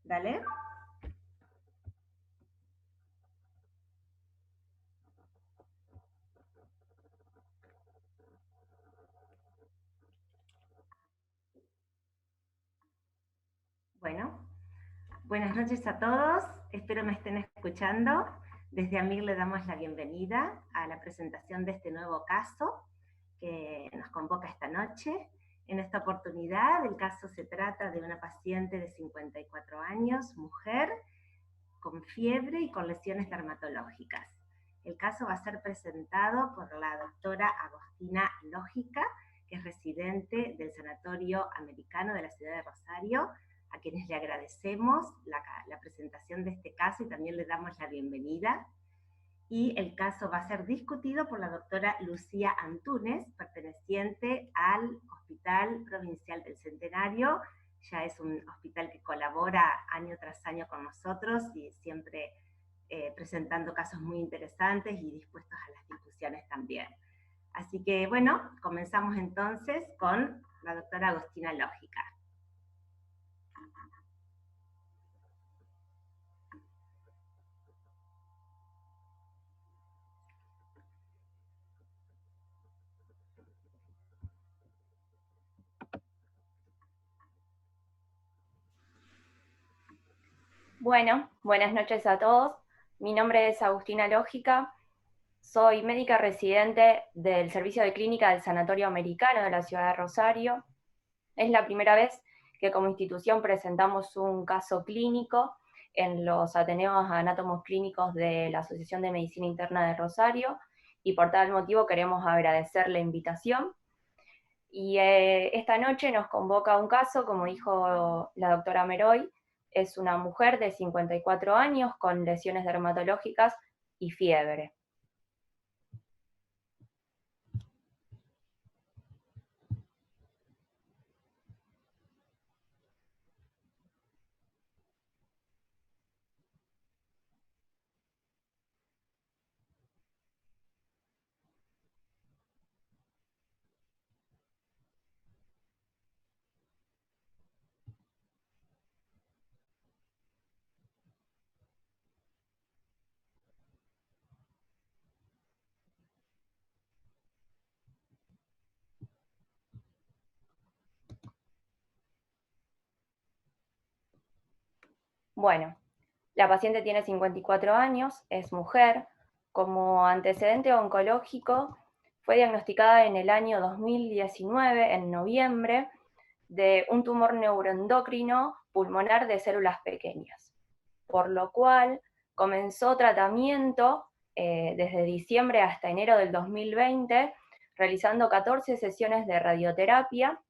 Dale. Bueno, buenas noches a todos, espero me estén escuchando. Desde AMIR le damos la bienvenida a la presentación de este nuevo caso que nos convoca esta noche. En esta oportunidad, el caso se trata de una paciente de 54 años, mujer, con fiebre y con lesiones dermatológicas. El caso va a ser presentado por la doctora Agostina Lógica, que es residente del Sanatorio Americano de la ciudad de Rosario, a quienes le agradecemos la presentación de este caso y también le damos la bienvenida. Y el caso va a ser discutido por la doctora Lucía Antúnez, perteneciente al Hospital Provincial del Centenario. Ya es un hospital que colabora año tras año con nosotros y siempre presentando casos muy interesantes y dispuestos a las discusiones también. Así que bueno, comenzamos entonces con la doctora Agostina Lógica. Bueno, buenas noches a todos. Mi nombre es Agustina Lógica. Soy médica residente del Servicio de Clínica del Sanatorio Americano de la ciudad de Rosario. Es la primera vez que como institución presentamos un caso clínico en los Ateneos Anátomos Clínicos de la Asociación de Medicina Interna de Rosario y por tal motivo queremos agradecer la invitación. Y esta noche nos convoca un caso, como dijo la doctora Meroy, es una mujer de 54 años con lesiones dermatológicas y fiebre. Bueno, la paciente tiene 54 años, es mujer, como antecedente oncológico fue diagnosticada en el año 2019, en noviembre, de un tumor neuroendocrino pulmonar de células pequeñas, por lo cual comenzó tratamiento desde diciembre hasta enero del 2020, realizando 14 sesiones de radioterapia,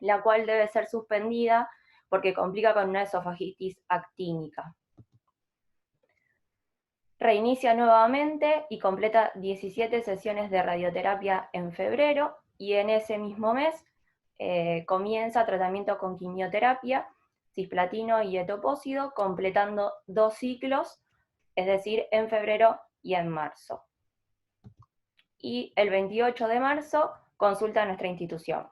la cual debe ser suspendida porque complica con una esofagitis actínica. Reinicia nuevamente y completa 17 sesiones de radioterapia en febrero y en ese mismo mes comienza tratamiento con quimioterapia, cisplatino y etopósido, completando 2 ciclos, es decir, en febrero y en marzo. Y el 28 de marzo consulta a nuestra institución.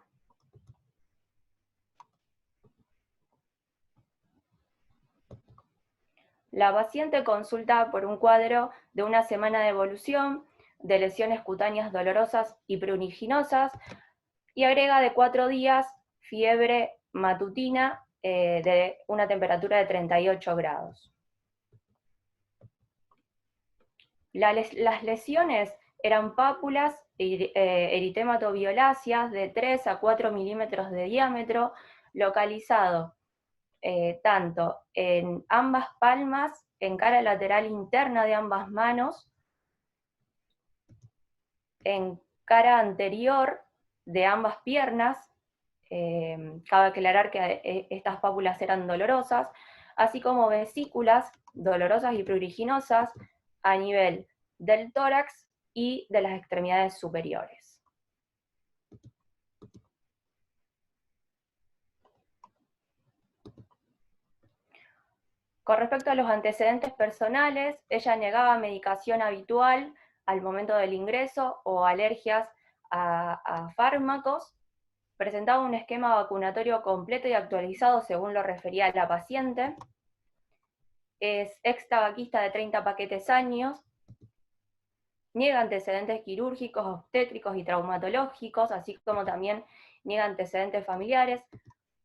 La paciente consulta por un cuadro de una semana de evolución, de lesiones cutáneas dolorosas y pruriginosas, y agrega de 4 días fiebre matutina de una temperatura de 38 grados. Las lesiones eran pápulas eritematoviolaceas de 3 a 4 milímetros de diámetro, localizado tanto en ambas palmas, en cara lateral interna de ambas manos, en cara anterior de ambas piernas, cabe aclarar que estas pápulas eran dolorosas, así como vesículas dolorosas y pruriginosas a nivel del tórax y de las extremidades superiores. Con respecto a los antecedentes personales, ella negaba medicación habitual al momento del ingreso o alergias a fármacos, presentaba un esquema vacunatorio completo y actualizado según lo refería la paciente, es ex tabaquista de 30 paquetes años, niega antecedentes quirúrgicos, obstétricos y traumatológicos, así como también niega antecedentes familiares.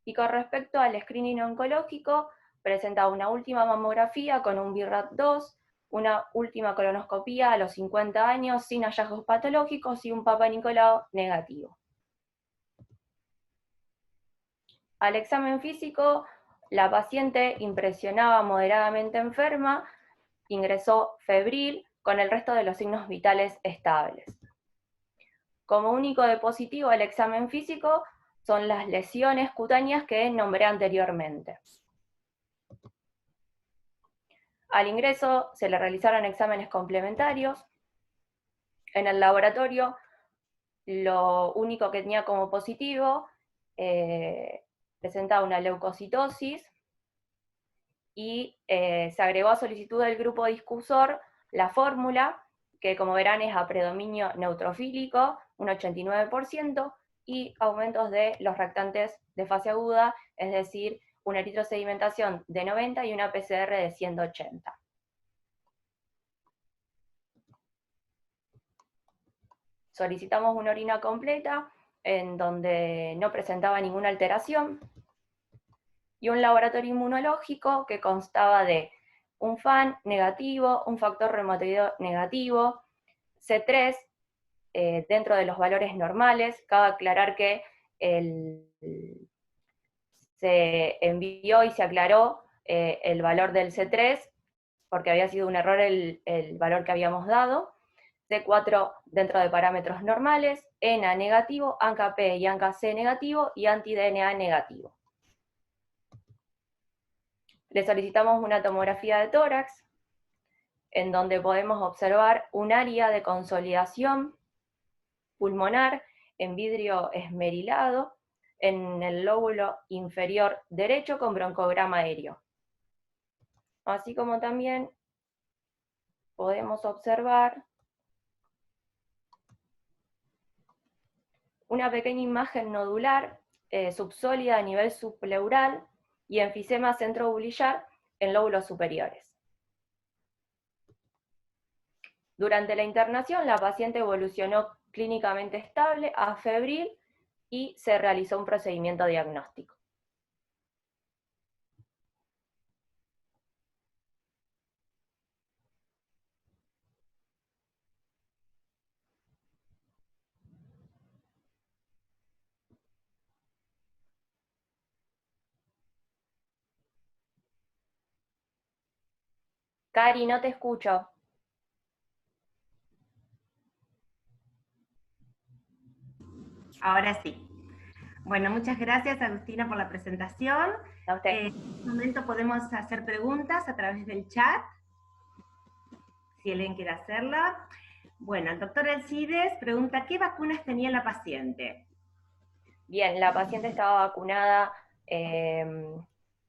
Y con respecto al screening oncológico, presenta una última mamografía con un BRAF2, una última colonoscopía a los 50 años sin hallazgos patológicos y un Papa Nicolau negativo. Al examen físico, la paciente impresionaba moderadamente enferma, ingresó febril, con el resto de los signos vitales estables. Como único de positivo al examen físico son las lesiones cutáneas que nombré anteriormente. Al ingreso se le realizaron exámenes complementarios. En el laboratorio, lo único que tenía como positivo presentaba una leucocitosis y se agregó a solicitud del grupo discusor la fórmula, que como verán es a predominio neutrofílico, un 89%, y aumentos de los reactantes de fase aguda, es decir, una eritrosedimentación de 90 y una PCR de 180. Solicitamos una orina completa, en donde no presentaba ninguna alteración, y un laboratorio inmunológico que constaba de un FAN negativo, un factor reumatoideo negativo, C3 dentro de los valores normales. Cabe aclarar que se envió y se aclaró el valor del C3 porque había sido un error el valor que habíamos dado. C4 dentro de parámetros normales, ENA negativo, ANCA-P y ANCA-C negativo y anti-DNA negativo. Le solicitamos una tomografía de tórax, en donde podemos observar un área de consolidación pulmonar en vidrio esmerilado en el lóbulo inferior derecho con broncograma aéreo. Así como también podemos observar una pequeña imagen nodular subsólida a nivel subpleural y enfisema centroubulillar en lóbulos superiores. Durante la internación, la paciente evolucionó clínicamente estable a febril y se realizó un procedimiento diagnóstico. Cari, no te escucho. Ahora sí. Bueno, muchas gracias, Agustina, por la presentación. A usted. En este momento podemos hacer preguntas a través del chat, si alguien quiere hacerla. Bueno, el doctor Alcides pregunta, ¿qué vacunas tenía la paciente? Bien, la paciente estaba vacunada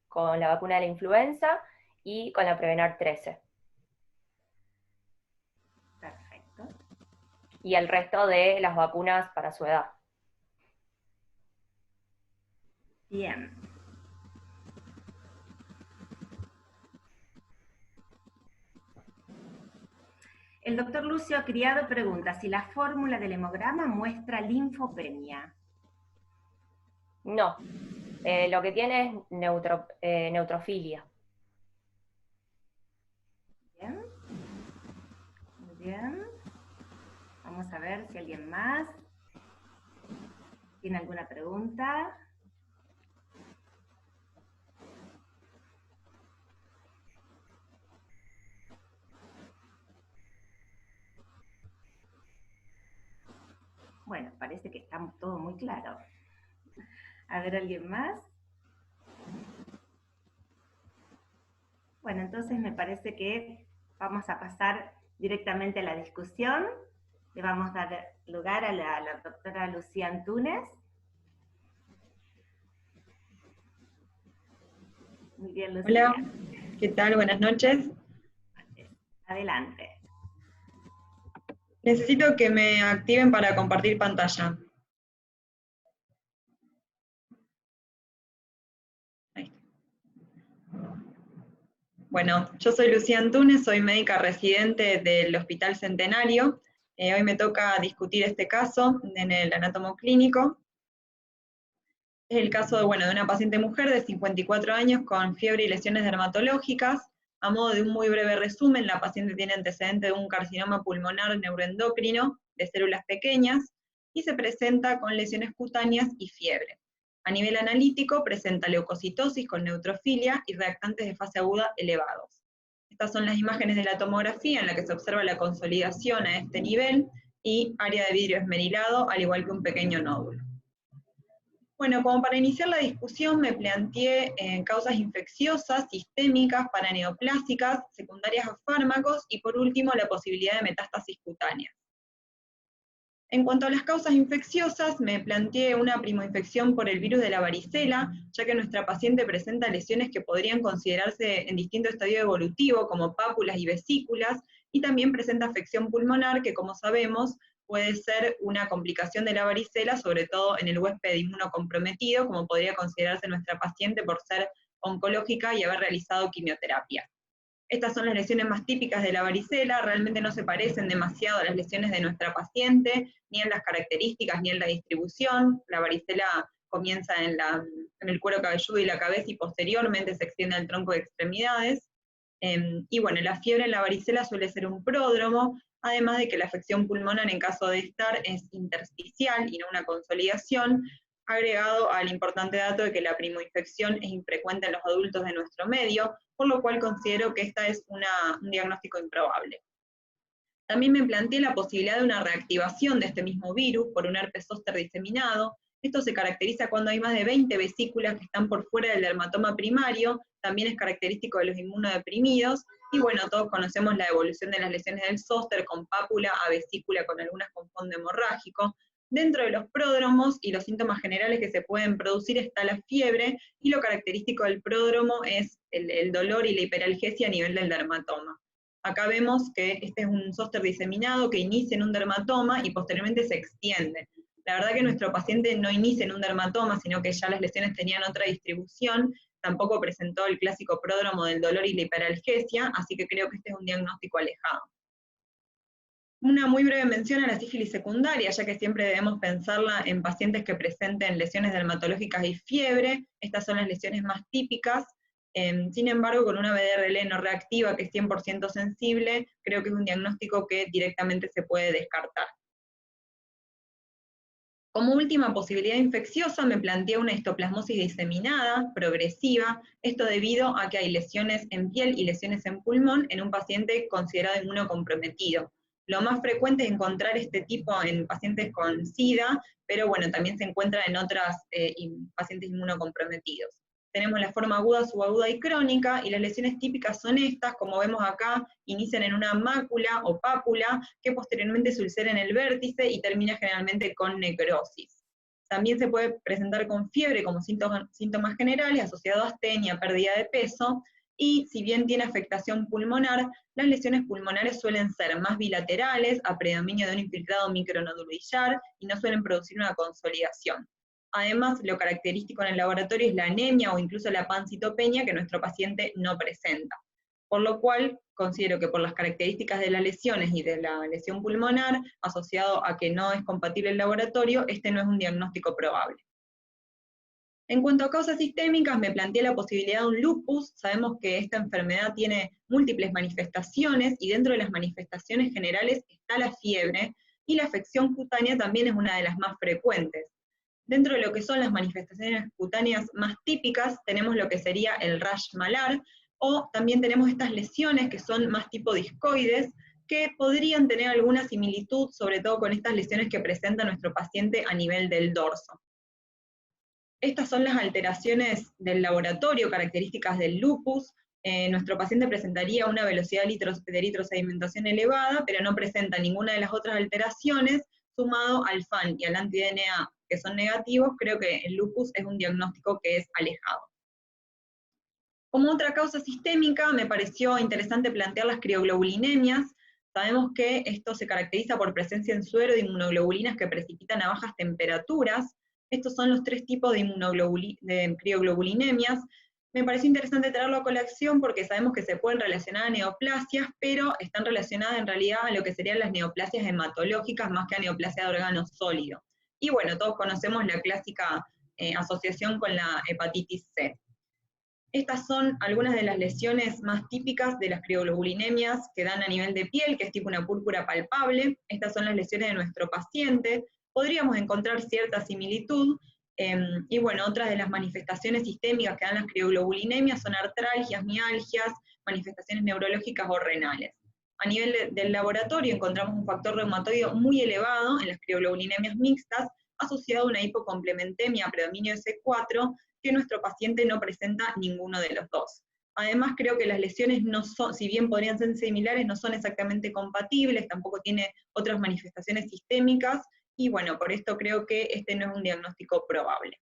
con la vacuna de la influenza y con la Prevenar 13. Perfecto. Y el resto de las vacunas para su edad. Bien. El doctor Lucio Criado pregunta si la fórmula del hemograma muestra linfopenia. No, lo que tiene es neutrofilia. Bien. Muy bien. Vamos a ver si alguien más tiene alguna pregunta. Bueno, parece que está todo muy claro. A ver, ¿alguien más? Bueno, entonces me parece que vamos a pasar directamente a la discusión. Le vamos a dar lugar a la doctora Lucía Antúnez. Muy bien, Lucía. Hola, ¿qué tal? Buenas noches. Adelante. Necesito que me activen para compartir pantalla. Ahí está. Bueno, yo soy Lucía Antunes, soy médica residente del Hospital Centenario. Hoy me toca discutir este caso en el anátomo clínico. Es el caso de una paciente mujer de 54 años con fiebre y lesiones dermatológicas. A modo de un muy breve resumen, la paciente tiene antecedente de un carcinoma pulmonar neuroendocrino de células pequeñas y se presenta con lesiones cutáneas y fiebre. A nivel analítico, presenta leucocitosis con neutrofilia y reactantes de fase aguda elevados. Estas son las imágenes de la tomografía en la que se observa la consolidación a este nivel y área de vidrio esmerilado, al igual que un pequeño nódulo. Bueno, como para iniciar la discusión me planteé causas infecciosas, sistémicas, paraneoplásicas, secundarias a fármacos y por último la posibilidad de metástasis cutáneas. En cuanto a las causas infecciosas, me planteé una primoinfección por el virus de la varicela, ya que nuestra paciente presenta lesiones que podrían considerarse en distinto estadio evolutivo, como pápulas y vesículas, y también presenta afección pulmonar, que como sabemos, puede ser una complicación de la varicela, sobre todo en el huésped inmunocomprometido, como podría considerarse nuestra paciente por ser oncológica y haber realizado quimioterapia. Estas son las lesiones más típicas de la varicela, realmente no se parecen demasiado a las lesiones de nuestra paciente, ni en las características, ni en la distribución. La varicela comienza en el cuero cabelludo y la cabeza y posteriormente se extiende al tronco de extremidades. Y bueno, la fiebre en la varicela suele ser un pródromo, además de que la afección pulmonar en caso de estar es intersticial y no una consolidación, agregado al importante dato de que la primoinfección es infrecuente en los adultos de nuestro medio, por lo cual considero que esta es un diagnóstico improbable. También me planteé la posibilidad de una reactivación de este mismo virus por un herpes zóster diseminado. Esto se caracteriza cuando hay más de 20 vesículas que están por fuera del dermatoma primario, también es característico de los inmunodeprimidos, y bueno, todos conocemos la evolución de las lesiones del zóster con pápula a vesícula con algunas con fondo hemorrágico. Dentro de los pródromos y los síntomas generales que se pueden producir está la fiebre, y lo característico del pródromo es el dolor y la hiperalgesia a nivel del dermatoma. Acá vemos que este es un zóster diseminado que inicia en un dermatoma y posteriormente se extiende. La verdad que nuestro paciente no inicia en un dermatoma, sino que ya las lesiones tenían otra distribución, tampoco presentó el clásico pródromo del dolor y la hiperalgesia, así que creo que este es un diagnóstico alejado. Una muy breve mención a la sífilis secundaria, ya que siempre debemos pensarla en pacientes que presenten lesiones dermatológicas y fiebre. Estas son las lesiones más típicas. Sin embargo, con una BDRL no reactiva que es 100% sensible, creo que es un diagnóstico que directamente se puede descartar. Como última posibilidad infecciosa me planteé una histoplasmosis diseminada, progresiva, esto debido a que hay lesiones en piel y lesiones en pulmón en un paciente considerado inmunocomprometido. Lo más frecuente es encontrar este tipo en pacientes con SIDA, pero bueno, también se encuentra en otras pacientes inmunocomprometidos. Tenemos la forma aguda, subaguda y crónica, y las lesiones típicas son estas, como vemos acá, inician en una mácula o pápula, que posteriormente se ulcera en el vértice y termina generalmente con necrosis. También se puede presentar con fiebre como síntomas generales, asociado a astenia, pérdida de peso, y si bien tiene afectación pulmonar, las lesiones pulmonares suelen ser más bilaterales, a predominio de un infiltrado micronodulillar, y no suelen producir una consolidación. Además, lo característico en el laboratorio es la anemia o incluso la pancitopenia que nuestro paciente no presenta. Por lo cual, considero que por las características de las lesiones y de la lesión pulmonar, asociado a que no es compatible el laboratorio, este no es un diagnóstico probable. En cuanto a causas sistémicas, me planteé la posibilidad de un lupus. Sabemos que esta enfermedad tiene múltiples manifestaciones, y dentro de las manifestaciones generales está la fiebre, y la afección cutánea también es una de las más frecuentes. Dentro de lo que son las manifestaciones cutáneas más típicas, tenemos lo que sería el rash malar, o también tenemos estas lesiones que son más tipo discoides, que podrían tener alguna similitud, sobre todo con estas lesiones que presenta nuestro paciente a nivel del dorso. Estas son las alteraciones del laboratorio, características del lupus. Nuestro paciente presentaría una velocidad de eritrosedimentación elevada, pero no presenta ninguna de las otras alteraciones, sumado al FAN y al anti-DNA que son negativos. Creo que el lupus es un diagnóstico que es alejado. Como otra causa sistémica, me pareció interesante plantear las crioglobulinemias. Sabemos que esto se caracteriza por presencia en suero de inmunoglobulinas que precipitan a bajas temperaturas. Estos son los tres tipos de crioglobulinemias. me pareció interesante traerlo a colación porque sabemos que se pueden relacionar a neoplasias, pero están relacionadas en realidad a lo que serían las neoplasias hematológicas más que a neoplasia de órgano sólido. Y bueno, todos conocemos la clásica asociación con la hepatitis C. Estas son algunas de las lesiones más típicas de las crioglobulinemias que dan a nivel de piel, que es tipo una púrpura palpable. Estas son las lesiones de nuestro paciente. Podríamos encontrar cierta similitud, y bueno, otras de las manifestaciones sistémicas que dan las crioglobulинemias son artralgias, mialgias, manifestaciones neurológicas o renales. A nivel del laboratorio encontramos un factor reumatoideo muy elevado en las crioglobulinemias mixtas, asociado a una hipocomplementemia a predominio de C4, que nuestro paciente no presenta ninguno de los dos. Además, creo que las lesiones no son, si bien podrían ser similares, no son exactamente compatibles, tampoco tiene otras manifestaciones sistémicas, y bueno, por esto creo que este no es un diagnóstico probable.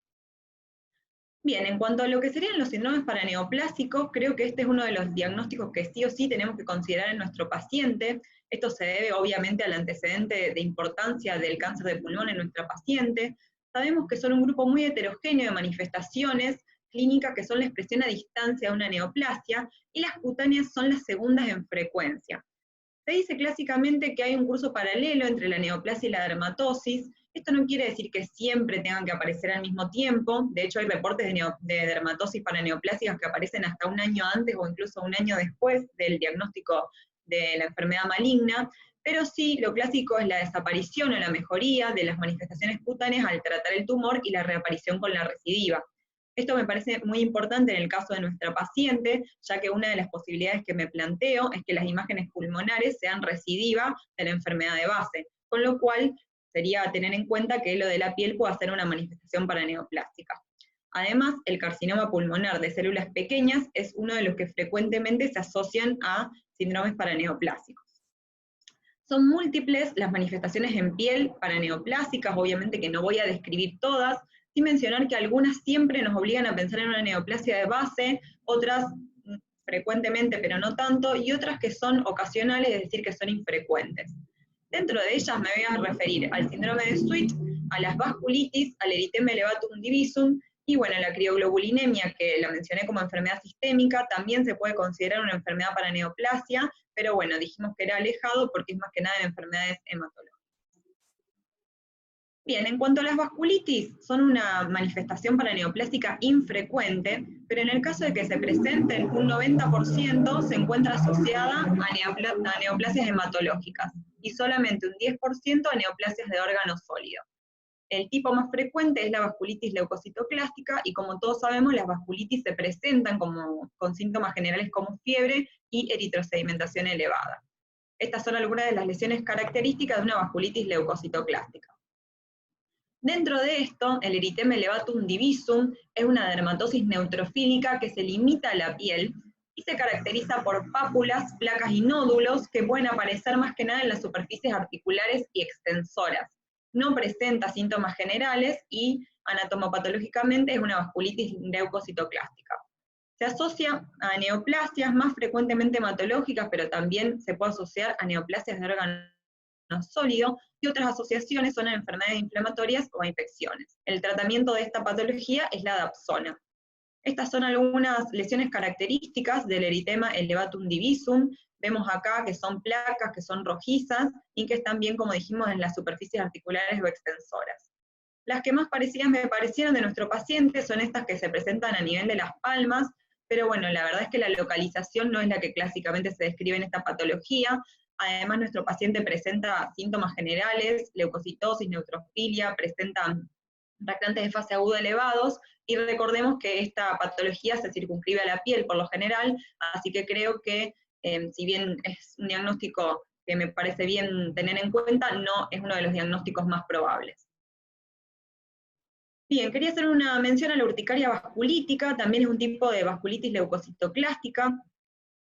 Bien, en cuanto a lo que serían los síndromes paraneoplásicos, creo que este es uno de los diagnósticos que sí o sí tenemos que considerar en nuestro paciente. Esto se debe obviamente al antecedente de importancia del cáncer de pulmón en nuestra paciente. Sabemos que son un grupo muy heterogéneo de manifestaciones clínicas que son la expresión a distancia de una neoplasia, y las cutáneas son las segundas en frecuencia. Se dice clásicamente que hay un curso paralelo entre la neoplasia y la dermatosis. Esto no quiere decir que siempre tengan que aparecer al mismo tiempo. De hecho, hay reportes de dermatosis paraneoplásicas que aparecen hasta un año antes o incluso un año después del diagnóstico de la enfermedad maligna, pero sí, lo clásico es la desaparición o la mejoría de las manifestaciones cutáneas al tratar el tumor y la reaparición con la recidiva. Esto me parece muy importante en el caso de nuestra paciente, ya que una de las posibilidades que me planteo es que las imágenes pulmonares sean recidiva de la enfermedad de base, con lo cual sería tener en cuenta que lo de la piel puede ser una manifestación paraneoplástica. Además, el carcinoma pulmonar de células pequeñas es uno de los que frecuentemente se asocian a síndromes paraneoplásicos. Son múltiples las manifestaciones en piel paraneoplásicas, obviamente que no voy a describir todas, sin mencionar que algunas siempre nos obligan a pensar en una neoplasia de base, otras frecuentemente pero no tanto, y otras que son ocasionales, es decir, que son infrecuentes. Dentro de ellas me voy a referir al síndrome de Sweet, a las vasculitis, al eritema elevatum divisum, y bueno, la crioglobulinemia, que la mencioné como enfermedad sistémica, también se puede considerar una enfermedad para neoplasia, pero bueno, dijimos que era alejado porque es más que nada en enfermedades hematológicas. Bien, en cuanto a las vasculitis, son una manifestación paraneoplásica infrecuente, pero en el caso de que se presenten, un 90% se encuentra asociada a neoplasias hematológicas y solamente un 10% a neoplasias de órgano sólido. El tipo más frecuente es la vasculitis leucocitoclástica, y como todos sabemos, las vasculitis se presentan con síntomas generales como fiebre y eritrosedimentación elevada. Estas son algunas de las lesiones características de una vasculitis leucocitoclástica. Dentro de esto, el eritema elevatum divisum es una dermatosis neutrofílica que se limita a la piel y se caracteriza por pápulas, placas y nódulos que pueden aparecer más que nada en las superficies articulares y extensoras. No presenta síntomas generales y anatomopatológicamente es una vasculitis leucocitoclástica. Se asocia a neoplasias más frecuentemente hematológicas, pero también se puede asociar a neoplasias de órgano sólido, y otras asociaciones son a enfermedades inflamatorias o a infecciones. El tratamiento de esta patología es la dapsona. Estas son algunas lesiones características del eritema elevatum divisum. Vemos acá que son placas, que son rojizas, y que están bien, como dijimos, en las superficies articulares o extensoras. Las que más parecidas me parecieron de nuestro paciente son estas que se presentan a nivel de las palmas, pero bueno, la verdad es que la localización no es la que clásicamente se describe en esta patología. Además, nuestro paciente presenta síntomas generales, leucocitosis, neutrofilia, presenta reactantes de fase aguda elevados, y recordemos que esta patología se circunscribe a la piel por lo general, así que creo que si bien es un diagnóstico que me parece bien tener en cuenta, no es uno de los diagnósticos más probables. Bien, quería hacer una mención a la urticaria vasculítica, también es un tipo de vasculitis leucocitoclástica.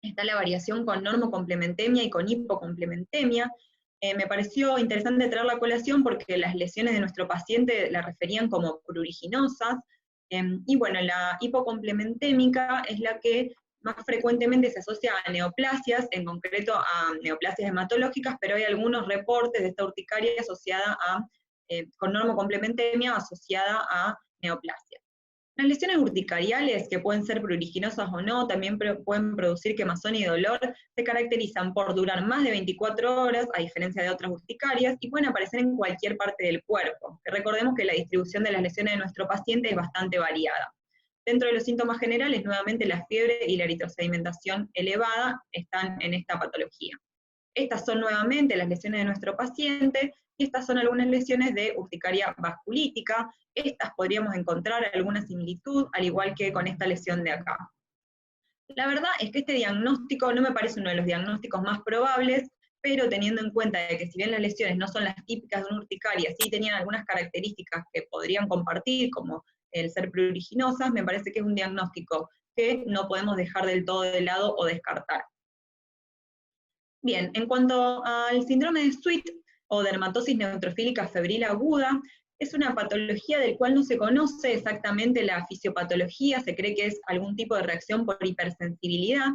Está la variación con normocomplementemia y con hipocomplementemia. Me pareció interesante traerla a colación porque las lesiones de nuestro paciente la referían como pruriginosas, y bueno, la hipocomplementémica es la que más frecuentemente se asocia a neoplasias, en concreto a neoplasias hematológicas, pero hay algunos reportes de esta urticaria asociada con normocomplementemia asociada a neoplasia. Las lesiones urticariales, que pueden ser pruriginosas o no, también pueden producir quemazón y dolor, se caracterizan por durar más de 24 horas, a diferencia de otras urticarias, y pueden aparecer en cualquier parte del cuerpo. Recordemos que la distribución de las lesiones de nuestro paciente es bastante variada. Dentro de los síntomas generales, nuevamente la fiebre y la eritrosedimentación elevada están en esta patología. Estas son nuevamente las lesiones de nuestro paciente, y estas son algunas lesiones de urticaria vasculítica. Estas podríamos encontrar alguna similitud, al igual que con esta lesión de acá. La verdad es que este diagnóstico no me parece uno de los diagnósticos más probables, pero teniendo en cuenta de que si bien las lesiones no son las típicas de una urticaria, sí tenían algunas características que podrían compartir, como el ser pruriginosas, me parece que es un diagnóstico que no podemos dejar del todo de lado o descartar. Bien, en cuanto al síndrome de Sweet, o dermatosis neutrofílica febril aguda, es una patología del cual no se conoce exactamente la fisiopatología, se cree que es algún tipo de reacción por hipersensibilidad,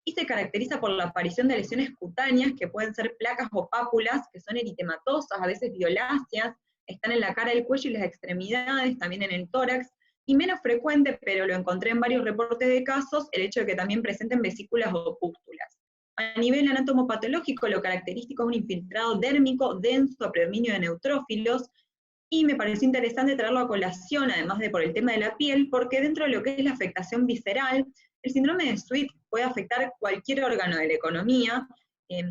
y se caracteriza por la aparición de lesiones cutáneas, que pueden ser placas o pápulas, que son eritematosas, a veces violáceas, están en la cara, el cuello y las extremidades, también en el tórax, y menos frecuente, pero lo encontré en varios reportes de casos, el hecho de que también presenten vesículas o pústulas. A nivel anatomopatológico, lo característico es un infiltrado dérmico denso a predominio de neutrófilos, y me pareció interesante traerlo a colación, además de por el tema de la piel, porque dentro de lo que es la afectación visceral, el síndrome de Sweet puede afectar cualquier órgano de la economía,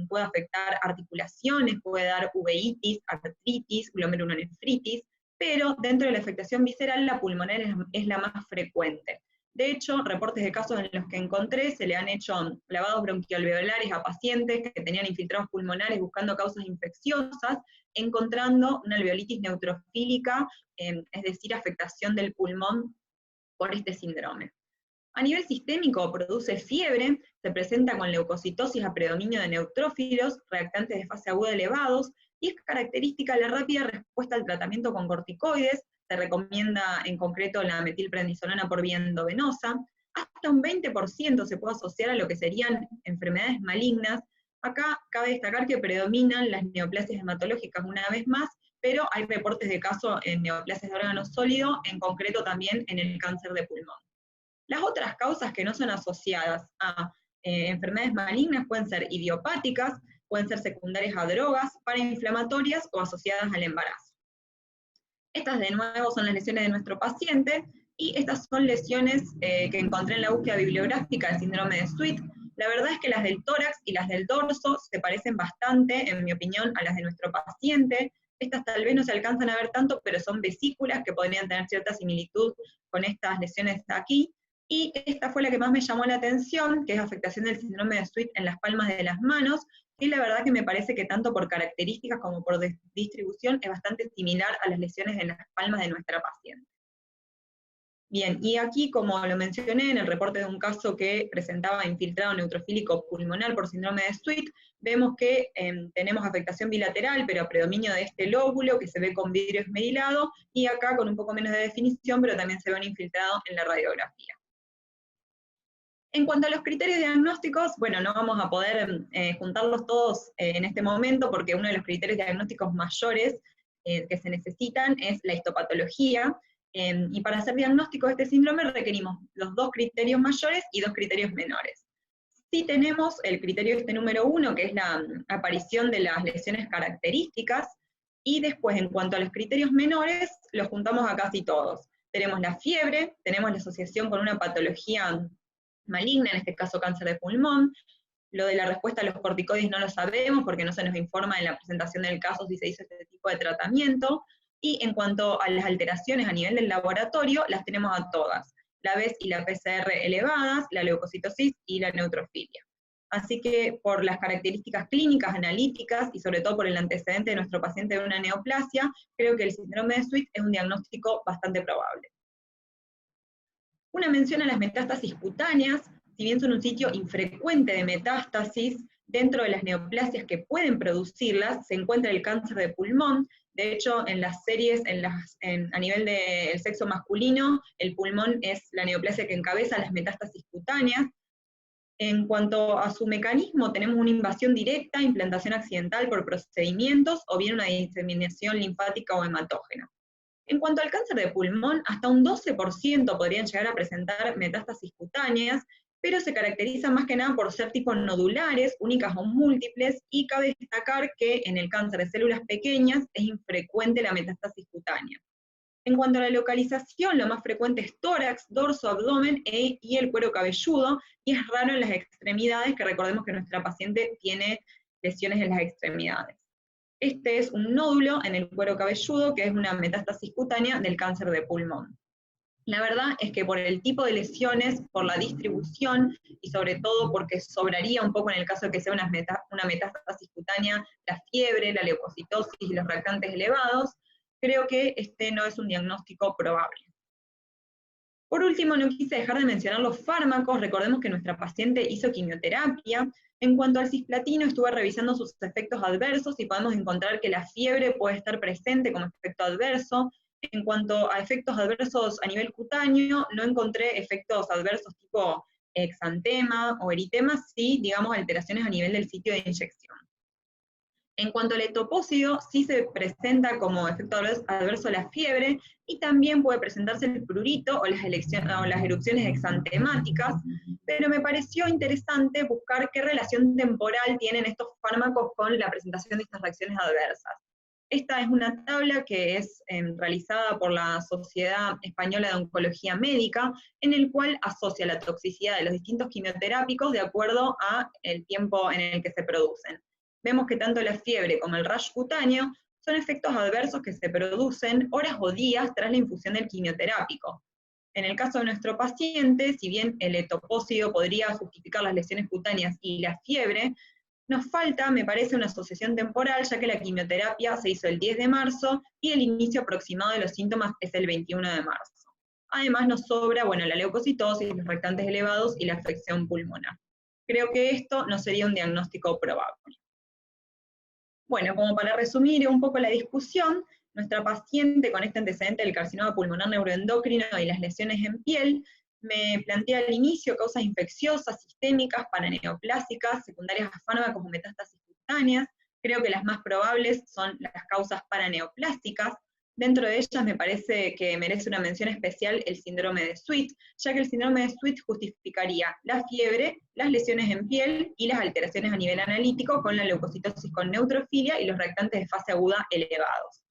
puede afectar articulaciones, puede dar uveitis, artritis, glomerulonefritis, pero dentro de la afectación visceral, la pulmonar es la más frecuente. De hecho, reportes de casos en los que encontré, se le han hecho lavados bronquialveolares a pacientes que tenían infiltrados pulmonares buscando causas infecciosas, encontrando una alveolitis neutrofílica, es decir, afectación del pulmón por este síndrome. A nivel sistémico produce fiebre, se presenta con leucocitosis a predominio de neutrófilos, reactantes de fase aguda elevados, y es característica la rápida respuesta al tratamiento con corticoides. Se recomienda en concreto la metilprednisolona por vía endovenosa. Hasta un 20% se puede asociar a lo que serían enfermedades malignas. Acá cabe destacar que predominan las neoplasias hematológicas una vez más, pero hay reportes de casos en neoplasias de órgano sólido, en concreto también en el cáncer de pulmón. Las otras causas que no son asociadas a enfermedades malignas pueden ser idiopáticas, pueden ser secundarias a drogas, parainflamatorias o asociadas al embarazo. Estas de nuevo son las lesiones de nuestro paciente, y estas son lesiones que encontré en la búsqueda bibliográfica del síndrome de Sweet. La verdad es que las del tórax y las del dorso se parecen bastante, en mi opinión, a las de nuestro paciente. Estas tal vez no se alcanzan a ver tanto, pero son vesículas que podrían tener cierta similitud con estas lesiones de aquí. Y esta fue la que más me llamó la atención, que es afectación del síndrome de Sweet en las palmas de las manos, y la verdad que me parece que tanto por características como por distribución es bastante similar a las lesiones en las palmas de nuestra paciente. Bien, y aquí, como lo mencioné en el reporte de un caso que presentaba infiltrado neutrofílico pulmonar por síndrome de Sweet, vemos que tenemos afectación bilateral, pero a predominio de este lóbulo, que se ve con vidrio esmerilado, y acá con un poco menos de definición, pero también se ve un infiltrado en la radiografía. En cuanto a los criterios diagnósticos, bueno, no vamos a poder juntarlos todos en este momento, porque uno de los criterios diagnósticos mayores que se necesitan es la histopatología, y para hacer diagnóstico de este síndrome requerimos los 2 criterios mayores y 2 criterios menores. Sí tenemos el criterio número 1, que es la aparición de las lesiones características, y después, en cuanto a los criterios menores, los juntamos a casi todos. Tenemos la fiebre, tenemos la asociación con una patología maligna, en este caso cáncer de pulmón. Lo de la respuesta a los corticoides no lo sabemos porque no se nos informa en la presentación del caso si se hizo este tipo de tratamiento. Y en cuanto a las alteraciones a nivel del laboratorio, las tenemos a todas. La BES y la PCR elevadas, la leucocitosis y la neutrofilia. Así que por las características clínicas, analíticas y sobre todo por el antecedente de nuestro paciente de una neoplasia, creo que el síndrome de Sweet es un diagnóstico bastante probable. Una mención a las metástasis cutáneas, si bien son un sitio infrecuente de metástasis, dentro de las neoplasias que pueden producirlas se encuentra el cáncer de pulmón. De hecho, en las series, a nivel del sexo masculino, el pulmón es la neoplasia que encabeza las metástasis cutáneas. En cuanto a su mecanismo, tenemos una invasión directa, implantación accidental por procedimientos, o bien una diseminación linfática o hematógena. En cuanto al cáncer de pulmón, hasta un 12% podrían llegar a presentar metástasis cutáneas, pero se caracterizan más que nada por ser tipos nodulares, únicas o múltiples, y cabe destacar que en el cáncer de células pequeñas es infrecuente la metástasis cutánea. En cuanto a la localización, lo más frecuente es tórax, dorso, abdomen y el cuero cabelludo, y es raro en las extremidades, que recordemos que nuestra paciente tiene lesiones en las extremidades. Este es un nódulo en el cuero cabelludo, que es una metástasis cutánea del cáncer de pulmón. La verdad es que por el tipo de lesiones, por la distribución, y sobre todo porque sobraría un poco en el caso de que sea una metástasis cutánea, la fiebre, la leucocitosis y los reactantes elevados, creo que este no es un diagnóstico probable. Por último, no quise dejar de mencionar los fármacos. Recordemos que nuestra paciente hizo quimioterapia. En cuanto al cisplatino, estuve revisando sus efectos adversos y podemos encontrar que la fiebre puede estar presente como efecto adverso. En cuanto a efectos adversos a nivel cutáneo, no encontré efectos adversos tipo exantema o eritema, sí, digamos, alteraciones a nivel del sitio de inyección. En cuanto al etopósido, sí se presenta como efecto adverso la fiebre, y también puede presentarse el prurito o las erupciones exantemáticas, pero me pareció interesante buscar qué relación temporal tienen estos fármacos con la presentación de estas reacciones adversas. Esta es una tabla que es realizada por la Sociedad Española de Oncología Médica, en el cual asocia la toxicidad de los distintos quimioterápicos de acuerdo al tiempo en el que se producen. Vemos que tanto la fiebre como el rash cutáneo son efectos adversos que se producen horas o días tras la infusión del quimioterápico. En el caso de nuestro paciente, si bien el etopósido podría justificar las lesiones cutáneas y la fiebre, nos falta, me parece, una asociación temporal, ya que la quimioterapia se hizo el 10 de marzo y el inicio aproximado de los síntomas es el 21 de marzo. Además nos sobra, bueno, la leucocitosis, los reactantes elevados y la afección pulmonar. Creo que esto no sería un diagnóstico probable. Bueno, como para resumir un poco la discusión, nuestra paciente con este antecedente del carcinoma pulmonar neuroendocrino y las lesiones en piel, me plantea al inicio causas infecciosas, sistémicas, paraneoplásicas, secundarias a fármacos o metástasis cutáneas. Creo que las más probables son las causas paraneoplásticas. Dentro de ellas me parece que merece una mención especial el síndrome de Sweet, ya que el síndrome de Sweet justificaría la fiebre, las lesiones en piel y las alteraciones a nivel analítico con la leucocitosis con neutrofilia y los reactantes de fase aguda elevados.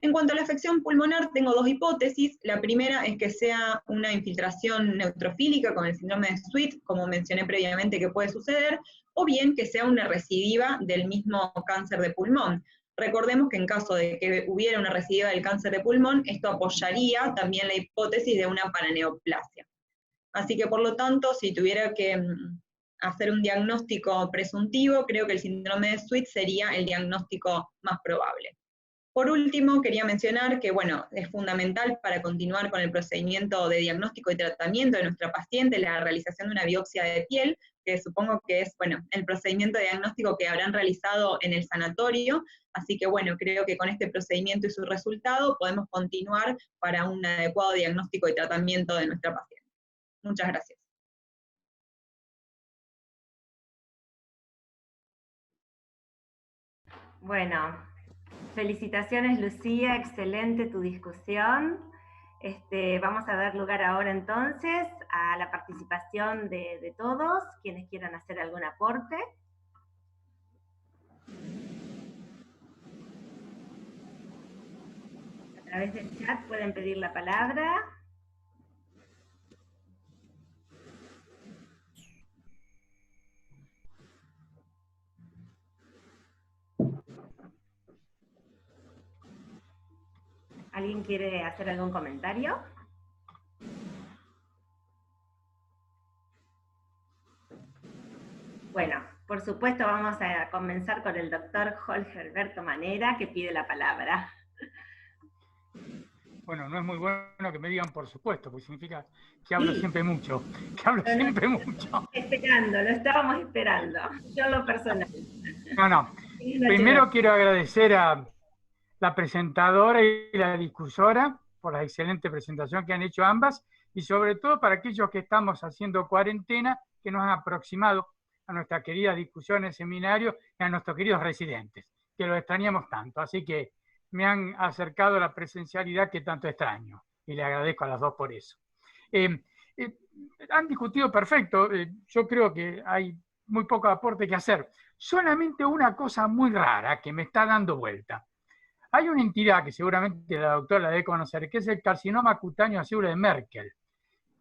En cuanto a la afección pulmonar, tengo dos hipótesis. La primera es que sea una infiltración neutrofílica con el síndrome de Sweet, como mencioné previamente que puede suceder, o bien que sea una recidiva del mismo cáncer de pulmón. Recordemos que en caso de que hubiera una recidiva del cáncer de pulmón, esto apoyaría también la hipótesis de una paraneoplasia. Así que por lo tanto, si tuviera que hacer un diagnóstico presuntivo, creo que el síndrome de Sweet sería el diagnóstico más probable. Por último, quería mencionar que, bueno, es fundamental para continuar con el procedimiento de diagnóstico y tratamiento de nuestra paciente la realización de una biopsia de piel, que supongo que es, bueno, el procedimiento de diagnóstico que habrán realizado en el sanatorio, así que, bueno, creo que con este procedimiento y su resultado podemos continuar para un adecuado diagnóstico y tratamiento de nuestra paciente. Muchas gracias. Bueno, felicitaciones Lucía, excelente tu discusión. Vamos a dar lugar ahora entonces a la participación de todos, quienes quieran hacer algún aporte. A través del chat pueden pedir la palabra. ¿Alguien quiere hacer algún comentario? Bueno, por supuesto vamos a comenzar con el doctor Jorge Alberto Manera, que pide la palabra. Bueno, no es muy bueno que me digan por supuesto, porque significa que hablo siempre mucho, mucho. Esperando, lo estábamos esperando, yo en lo personal. No. Primero quiero agradecer a la presentadora y la discursora por la excelente presentación que han hecho ambas, y sobre todo para aquellos que estamos haciendo cuarentena, que nos han aproximado a nuestra querida discusión en el seminario y a nuestros queridos residentes, que los extrañamos tanto. Así que me han acercado a la presencialidad que tanto extraño, y le agradezco a las dos por eso. Han discutido perfecto, yo creo que hay muy poco aporte que hacer. Solamente una cosa muy rara que me está dando vuelta. Hay una entidad que seguramente la doctora la debe conocer, que es el carcinoma cutáneo acido de Merkel,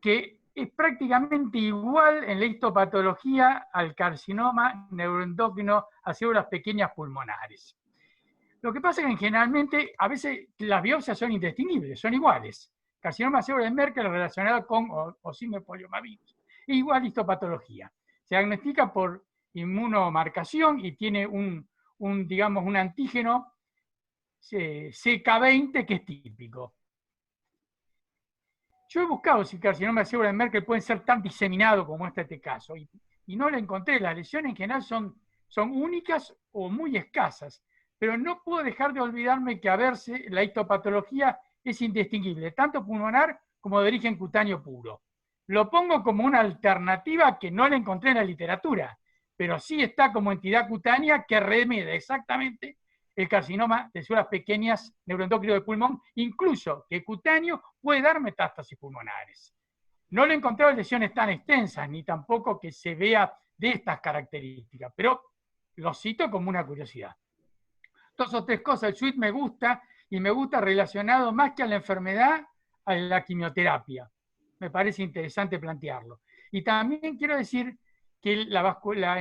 que es prácticamente igual en la histopatología al carcinoma neuroendocrino acido de las pequeñas pulmonares. Lo que pasa es que generalmente, a veces las biopsias son indistinguibles, son iguales. Carcinoma acido de Merkel relacionado con osime poliomavirus. Igual histopatología. Se diagnostica por inmunomarcación y tiene digamos, un antígeno CK20 que es típico. Yo he buscado si carcinoma acido de Merkel puede ser tan diseminado como este caso y no lo encontré. Las lesiones en general son únicas o muy escasas, pero no puedo dejar de olvidarme que a verse la histopatología es indistinguible, tanto pulmonar como de origen cutáneo puro. Lo pongo como una alternativa que no la encontré en la literatura, pero sí está como entidad cutánea que remede exactamente el carcinoma de células pequeñas neuroendocrino de pulmón, incluso que cutáneo puede dar metástasis pulmonares. No le he encontrado lesiones tan extensas, ni tampoco que se vea de estas características, pero lo cito como una curiosidad. Dos o tres cosas, el suite me gusta, y me gusta relacionado más que a la enfermedad, a la quimioterapia. Me parece interesante plantearlo. Y también quiero decir que la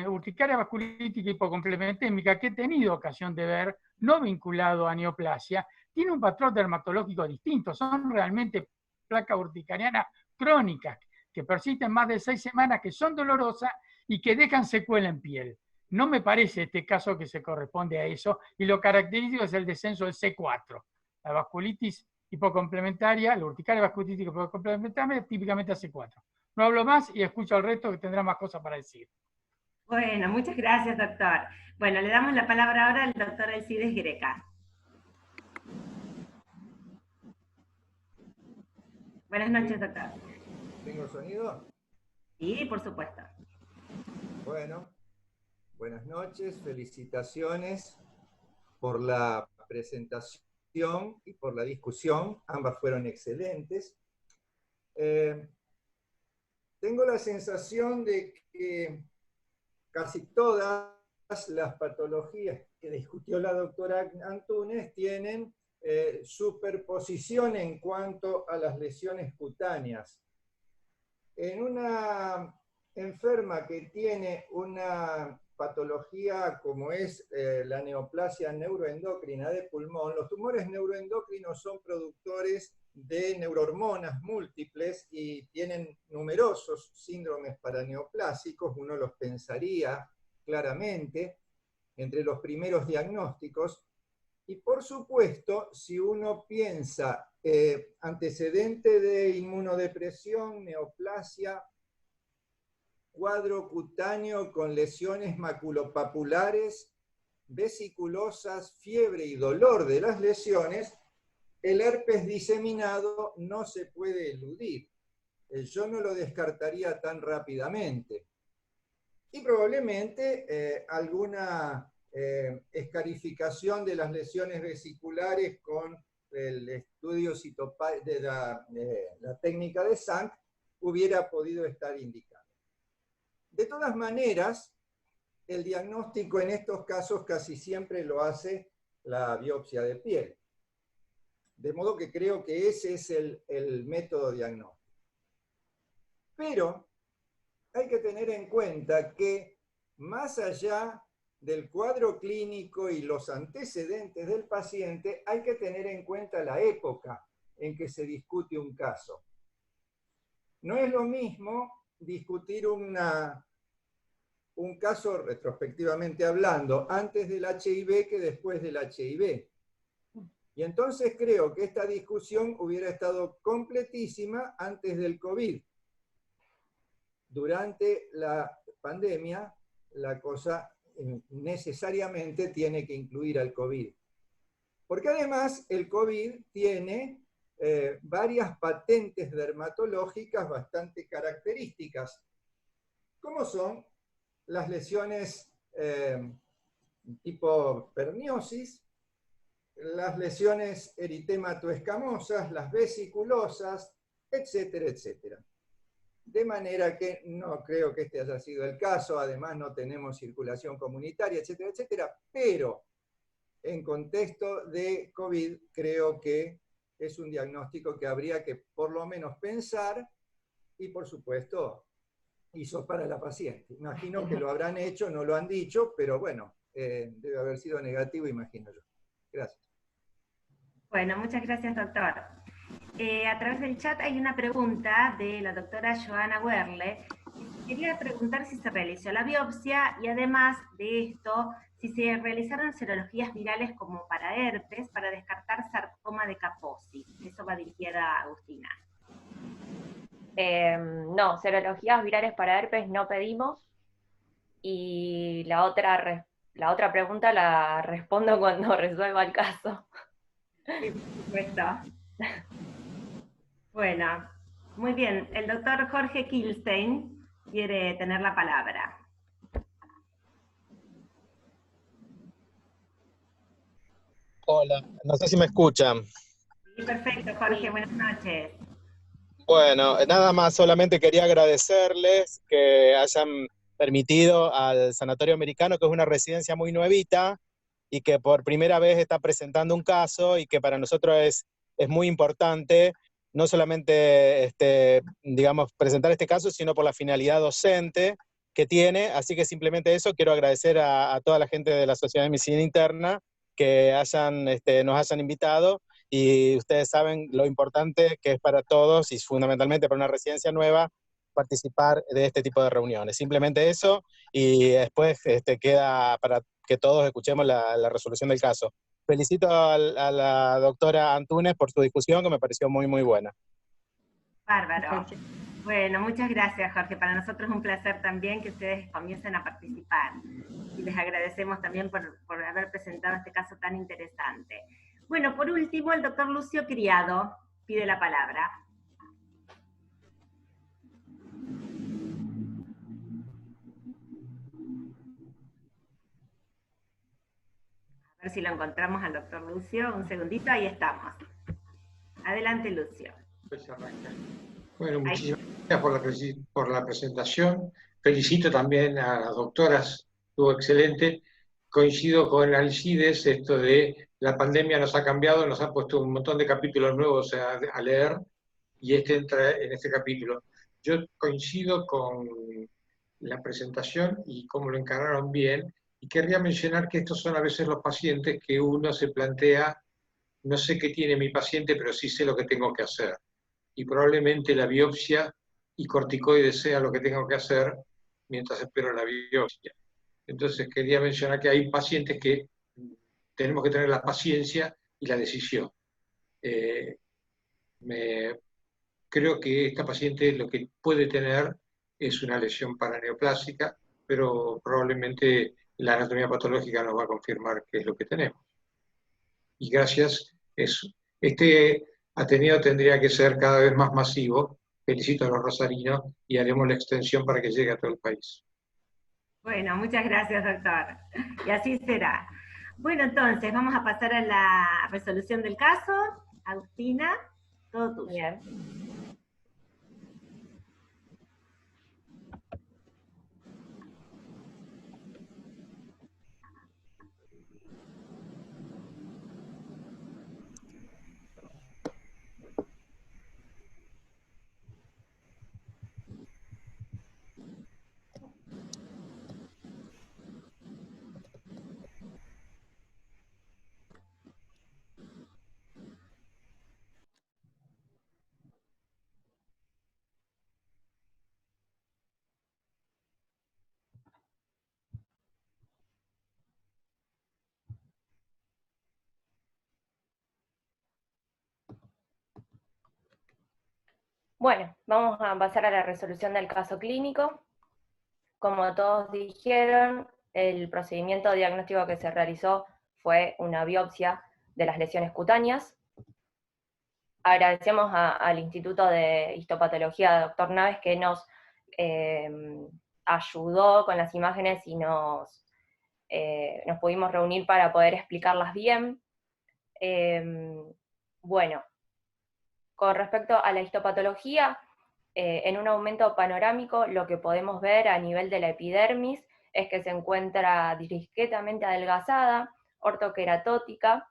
urticaria vasculítica hipocomplementémica que he tenido ocasión de ver, no vinculado a neoplasia, tiene un patrón dermatológico distinto. Son realmente placas urticarianas crónicas que persisten más de 6 semanas, que son dolorosas y que dejan secuela en piel. No me parece este caso que se corresponde a eso, y lo característico es el descenso del C4. La vasculitis hipocomplementaria, la urticaria vasculitis hipocomplementaria, típicamente a C4. No hablo más y escucho al resto que tendrá más cosas para decir. Bueno, muchas gracias, doctor. Bueno, le damos la palabra ahora al doctor Alcides Greca. Buenas noches, doctor. ¿Tengo sonido? Sí, por supuesto. Bueno, buenas noches, felicitaciones por la presentación y por la discusión, ambas fueron excelentes. Tengo la sensación de que casi todas las patologías que discutió la doctora Antúnez tienen superposición en cuanto a las lesiones cutáneas. En una enferma que tiene una patología como es la neoplasia neuroendocrina de pulmón, los tumores neuroendocrinos son productores de neurohormonas múltiples y tienen numerosos síndromes paraneoplásicos, uno los pensaría claramente entre los primeros diagnósticos. Y por supuesto, si uno piensa antecedente de inmunodepresión, neoplasia, cuadro cutáneo con lesiones maculopapulares, vesiculosas, fiebre y dolor de las lesiones, el herpes diseminado no se puede eludir. Yo no lo descartaría tan rápidamente. Y probablemente alguna escarificación de las lesiones vesiculares con el estudio de la técnica de Sank hubiera podido estar indicado. De todas maneras, el diagnóstico en estos casos casi siempre lo hace la biopsia de piel. De modo que creo que ese es el método diagnóstico. Pero hay que tener en cuenta que más allá del cuadro clínico y los antecedentes del paciente, hay que tener en cuenta la época en que se discute un caso. No es lo mismo discutir un caso retrospectivamente hablando antes del HIV que después del HIV. Y entonces creo que esta discusión hubiera estado completísima antes del COVID. Durante la pandemia, la cosa necesariamente tiene que incluir al COVID. Porque además el COVID tiene varias patentes dermatológicas bastante características, como son las lesiones tipo perniosis, las lesiones eritematoescamosas, las vesiculosas, etcétera, etcétera. De manera que no creo que este haya sido el caso, además no tenemos circulación comunitaria, etcétera, etcétera, pero en contexto de COVID creo que es un diagnóstico que habría que por lo menos pensar y por supuesto hizo para la paciente. Imagino que lo habrán hecho, no lo han dicho, pero bueno, debe haber sido negativo, imagino yo. Gracias. Bueno, muchas gracias, doctor. A través del chat hay una pregunta de la doctora Joana Werle. Quería preguntar si se realizó la biopsia y además de esto, si se realizaron serologías virales como para herpes, para descartar sarcoma de Kaposi. Eso va dirigida a Agustina. No, serologías virales para herpes no pedimos. Y la otra pregunta la respondo cuando resuelva el caso. Sí, por supuesto. Bueno, muy bien. El doctor Jorge Kilstein quiere tener la palabra. Hola, no sé si me escuchan. Sí, perfecto, Jorge. Buenas noches. Bueno, nada más, solamente quería agradecerles que hayan permitido al Sanatorio Americano, que es una residencia muy nuevita y que por primera vez está presentando un caso y que para nosotros es muy importante, no solamente, digamos, presentar este caso, sino por la finalidad docente que tiene. Así que simplemente eso, quiero agradecer a toda la gente de la Sociedad de Medicina Interna que nos hayan invitado. Y ustedes saben lo importante que es para todos y fundamentalmente para una residencia nueva participar de este tipo de reuniones. Simplemente eso y después queda para que todos escuchemos la resolución del caso. Felicito a la doctora Antúnez por su discusión que me pareció muy, muy buena. Bárbaro. Bueno, muchas gracias, Jorge. Para nosotros es un placer también que ustedes comiencen a participar. Y les agradecemos también por haber presentado este caso tan interesante. Bueno, por último, el doctor Lucio Criado pide la palabra. A ver si lo encontramos al doctor Lucio. Un segundito, ahí estamos. Adelante, Lucio. Bueno, muchísimas gracias por la presentación. Felicito también a las doctoras, estuvo excelente. Coincido con Alcides, esto de la pandemia nos ha cambiado, nos ha puesto un montón de capítulos nuevos a leer, y este entra en este capítulo. Yo coincido con la presentación y cómo lo encararon bien, y querría mencionar que estos son a veces los pacientes que uno se plantea, no sé qué tiene mi paciente, pero sí sé lo que tengo que hacer. Y probablemente la biopsia y corticoides sea lo que tengo que hacer mientras espero la biopsia. Entonces quería mencionar que hay pacientes que tenemos que tener la paciencia y la decisión. Creo que esta paciente lo que puede tener es una lesión paraneoplásica, pero probablemente la anatomía patológica nos va a confirmar qué es lo que tenemos. Y gracias, este Ateneo tendría que ser cada vez más masivo. Felicito a los rosarinos y haremos la extensión para que llegue a todo el país. Bueno, muchas gracias, doctor. Y así será. Bueno, entonces, vamos a pasar a la resolución del caso. Agustina, todo tuyo. Bien. Bueno, vamos a pasar a la resolución del caso clínico. Como todos dijeron, el procedimiento diagnóstico que se realizó fue una biopsia de las lesiones cutáneas. Agradecemos al Instituto de Histopatología, Dr. Naves, que nos ayudó con las imágenes y nos pudimos reunir para poder explicarlas bien. Bueno, con respecto a la histopatología, en un aumento panorámico lo que podemos ver a nivel de la epidermis es que se encuentra discretamente adelgazada, ortoqueratótica,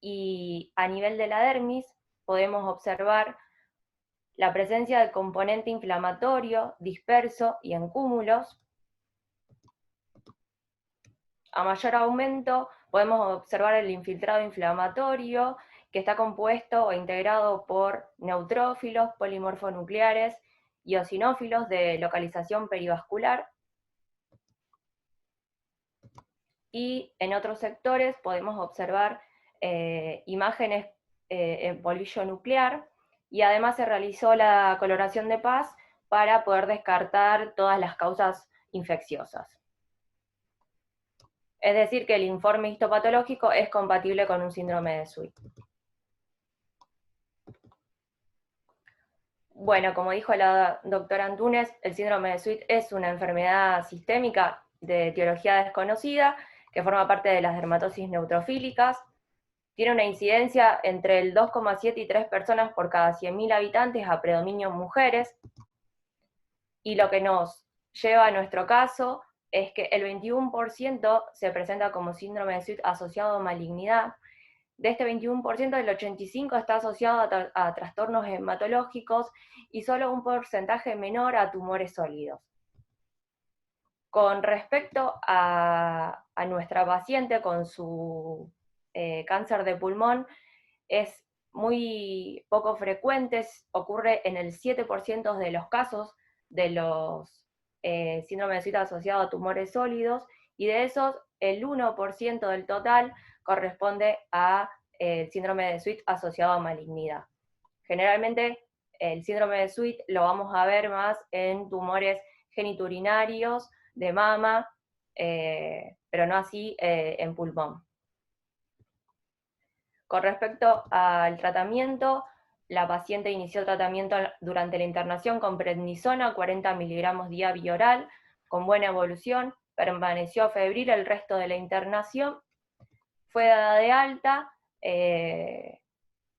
y a nivel de la dermis podemos observar la presencia del componente inflamatorio disperso y en cúmulos. A mayor aumento podemos observar el infiltrado inflamatorio, que está compuesto o integrado por neutrófilos, polimorfonucleares y eosinófilos de localización perivascular. Y en otros sectores podemos observar imágenes en polvillo nuclear, y además se realizó la coloración de Paz para poder descartar todas las causas infecciosas. Es decir, que el informe histopatológico es compatible con un síndrome de Sweet. Bueno, como dijo la doctora Antúnez, el síndrome de Sweet es una enfermedad sistémica de etiología desconocida que forma parte de las dermatosis neutrofílicas. Tiene una incidencia entre el 2,7 y 3 personas por cada 100.000 habitantes, a predominio mujeres. Y lo que nos lleva a nuestro caso es que el 21% se presenta como síndrome de Sweet asociado a malignidad. De este 21%, el 85% está asociado a trastornos hematológicos y solo un porcentaje menor a tumores sólidos. Con respecto a nuestra paciente con su cáncer de pulmón, es muy poco frecuente, ocurre en el 7% de los casos de los síndrome de Sweet asociado a tumores sólidos, y de esos el 1% del total corresponde a el síndrome de Sweet asociado a malignidad. Generalmente el síndrome de Sweet lo vamos a ver más en tumores geniturinarios, de mama, pero no así en pulmón. Con respecto al tratamiento, la paciente inició tratamiento durante la internación con prednisona, 40 miligramos día bioral, con buena evolución, permaneció febril el resto de la internación, fue dada de alta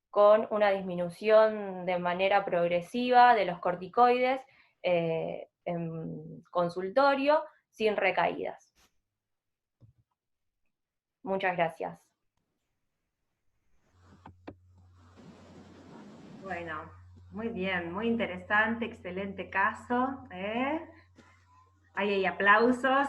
con una disminución de manera progresiva de los corticoides en consultorio, sin recaídas. Muchas gracias. Bueno, muy bien, muy interesante, excelente caso. Ahí hay aplausos.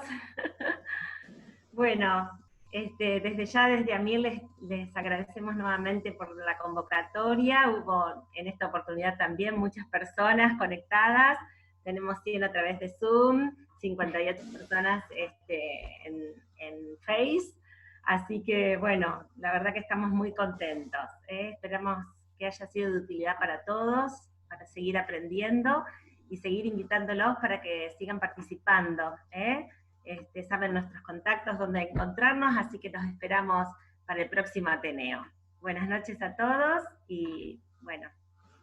Bueno, desde AMIR les agradecemos nuevamente por la convocatoria. Hubo en esta oportunidad también muchas personas conectadas. Tenemos 100 a través de Zoom, 58 personas en Face. Así que, bueno, la verdad que estamos muy contentos. Esperamos que haya sido de utilidad para todos, para seguir aprendiendo y seguir invitándolos para que sigan participando. Saben nuestros contactos, dónde encontrarnos, así que los esperamos para el próximo Ateneo. Buenas noches a todos y, bueno,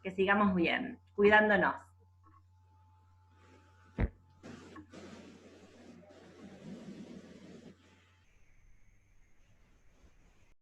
que sigamos bien, cuidándonos.